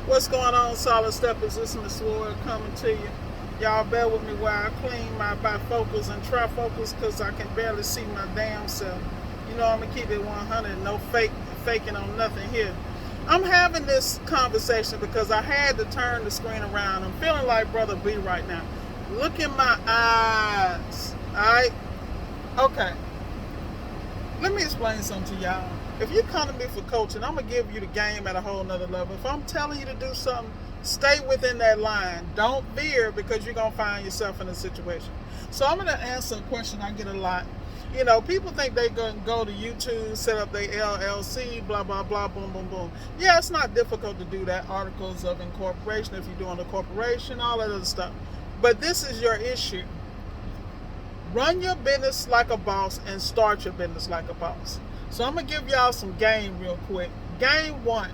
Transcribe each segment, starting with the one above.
What's going on, Solid Steppers? This is Miss Ward coming to you. Y'all bear with me while I clean my bifocals and trifocals because I can barely see my damn self. You know I'm going to keep it 100, no faking on nothing here. I'm having this conversation because I had to turn the screen around. I'm feeling like Brother B right now. Look in my eyes. Alright? Okay. Let me explain something to y'all. If you come to me for coaching, I'm going to give you the game at a whole nother level. If I'm telling you to do something, stay within that line. Don't veer because you're going to find yourself in a situation. So I'm going to answer a question I get a lot. You know, people think they can go to YouTube, set up their LLC, blah, blah, blah, boom, boom, boom. Yeah, it's not difficult to do that. Articles of incorporation, if you're doing a corporation, all that other stuff. But this is your issue. Run your business like a boss and start your business like a boss. So I'm going to give y'all some game real quick. Game one.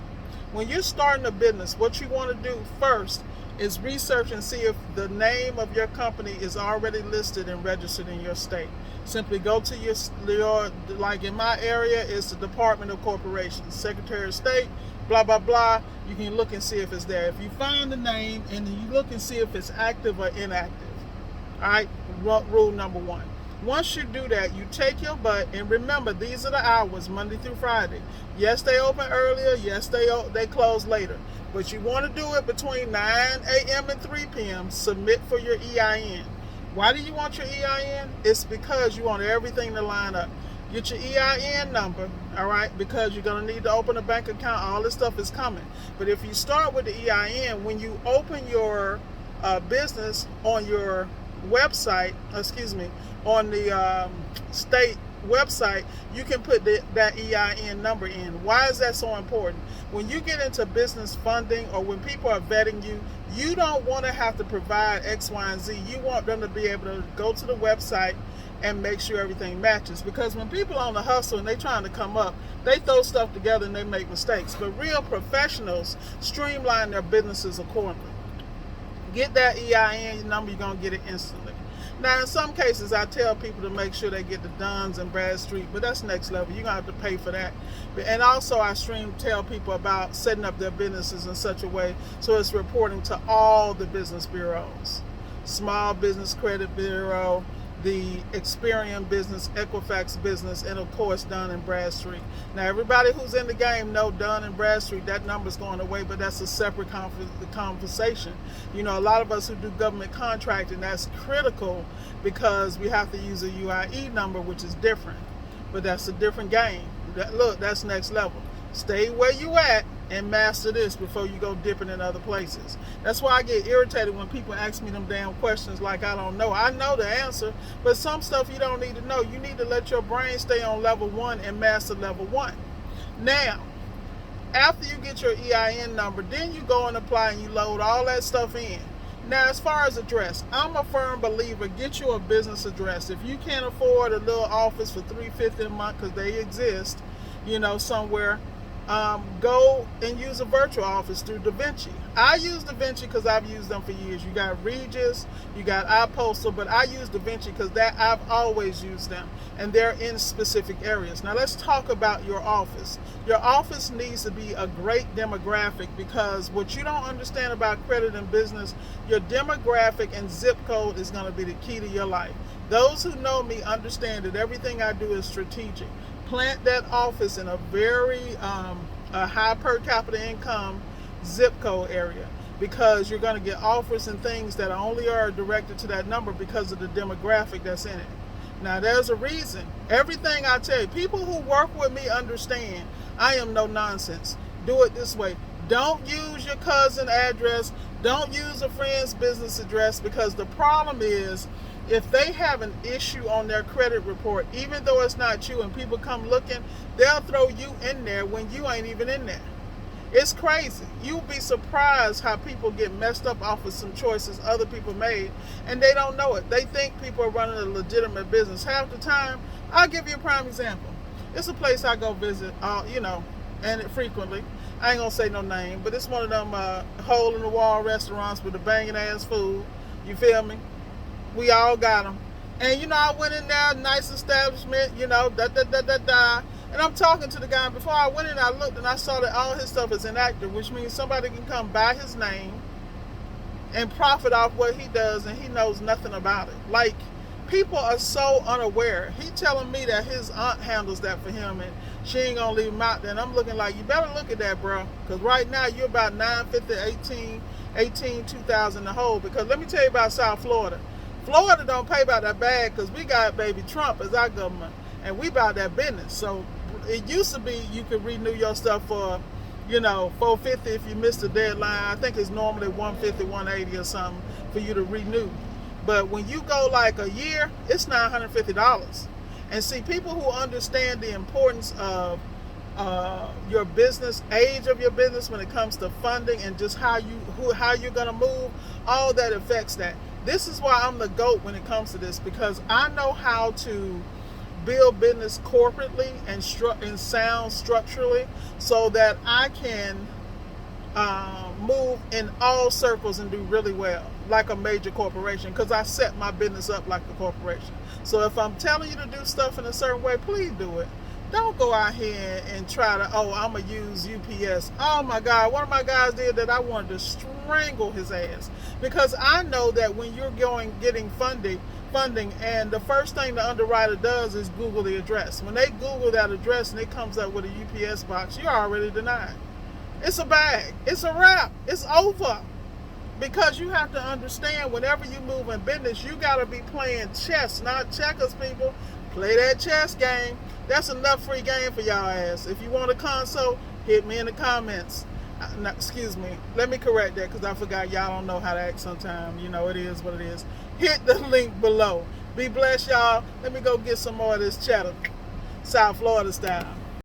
When you're starting a business, what you want to do first is research and see if the name of your company is already listed and registered in your state. Simply go to your like in my area, it's the Department of Corporations, Secretary of State, blah, blah, blah. You can look and see if it's there. If you find the name and then you look and see if it's active or inactive. All right, rule number one. Once you do that, you take your butt, and remember, these are the hours, Monday through Friday. Yes, they open earlier. Yes, they close later. But you want to do it between 9 a.m. and 3 p.m. Submit for your EIN. Why do you want your EIN? It's because you want everything to line up. Get your EIN number, all right, because you're going to need to open a bank account. All this stuff is coming. But if you start with the EIN, when you open your business on your website, on the state website, you can put that EIN number in. Why is that so important? When you get into business funding or when people are vetting you, you don't want to have to provide X, Y, and Z. You want them to be able to go to the website and make sure everything matches. Because when people on the hustle and they trying to come up, they throw stuff together and they make mistakes. But real professionals streamline their businesses accordingly. Get that EIN number, you're going to get it instantly. Now, in some cases, I tell people to make sure they get the Duns and Bradstreet, but that's next level. You're going to have to pay for that. And also, I tell people about setting up their businesses in such a way so it's reporting to all the business bureaus. Small Business Credit Bureau, the Experian Business, Equifax Business, and of course Dun and Bradstreet. Now everybody who's in the game know Dun and Bradstreet, that number's going away, but that's a separate conversation. You know, a lot of us who do government contracting, that's critical because we have to use a UIE number, which is different, but that's a different game. Look, that's next level. Stay where you at and master this before you go dipping in other places. That's why I get irritated when people ask me them damn questions like I don't know. I know the answer, but some stuff you don't need to know. You need to let your brain stay on level 1 and master level 1. Now, after you get your EIN number, then you go and apply and you load all that stuff in. Now, as far as address, I'm a firm believer, get you a business address. If you can't afford a little office for $350 a month, because they exist, you know, somewhere, go and use a virtual office through DaVinci. I use DaVinci because I've used them for years. You got Regis, you got iPostal, but I use DaVinci because I've always used them, and they're in specific areas. Now let's talk about your office. Your office needs to be a great demographic, because what you don't understand about credit and business, your demographic and zip code is going to be the key to your life. Those who know me understand that everything I do is strategic. Plant that office in a very high per capita income zip code area, because you're going to get offers and things that only are directed to that number because of the demographic that's in it. Now, there's a reason. Everything I tell you, people who work with me understand I am no nonsense. Do it this way. Don't use your cousin's address. Don't use a friend's business address, because the problem is, if they have an issue on their credit report, even though it's not you, and people come looking, they'll throw you in there when you ain't even in there. It's crazy. You'll be surprised how people get messed up off of some choices other people made, and they don't know it. They think people are running a legitimate business. Half the time, I'll give you a prime example. It's a place I go visit, and frequently. I ain't gonna say no name, but it's one of them hole-in-the-wall restaurants with the banging ass food. You feel me? We all got them. And, you know, I went in there, nice establishment, you know, And I'm talking to the guy, and before I went in, I looked and I saw that all his stuff is inactive, which means somebody can come buy his name and profit off what he does, and he knows nothing about it. Like, people are so unaware. He telling me that his aunt handles that for him, and she ain't gonna leave him out there. And I'm looking like, you better look at that, bro, because right now you're about 950, 2000 the whole. Because let me tell you about South Florida. Florida don't pay about that bag, because we got baby Trump as our government, and we about that business. So it used to be you could renew your stuff for, you know, $450 if you missed the deadline. I think it's normally $150, $180 or something for you to renew. But when you go like a year, it's $950. And see, people who understand the importance of your business, age of your business when it comes to funding and just how you're gonna move, all that affects that. This is why I'm the GOAT when it comes to this, because I know how to build business corporately and sound structurally, so that I can move in all circles and do really well like a major corporation, because I set my business up like a corporation. So if I'm telling you to do stuff in a certain way, please do it. Don't go out here and try to, oh, I'm going to use UPS. Oh my God, one of my guys did that. I wanted to strangle his ass, because I know that when you're getting funding, and the first thing the underwriter does is Google the address. When they Google that address and it comes up with a UPS box, you're already denied. It's a bag. It's a wrap. It's over. Because you have to understand, whenever you move in business, you got to be playing chess, not checkers, people. Play that chess game. That's enough free game for y'all ass. If you want a console, hit me in the comments. Excuse me. Let me correct that, because I forgot y'all don't know how to act sometimes. You know, it is what it is. Hit the link below. Be blessed, y'all. Let me go get some more of this cheddar. South Florida style.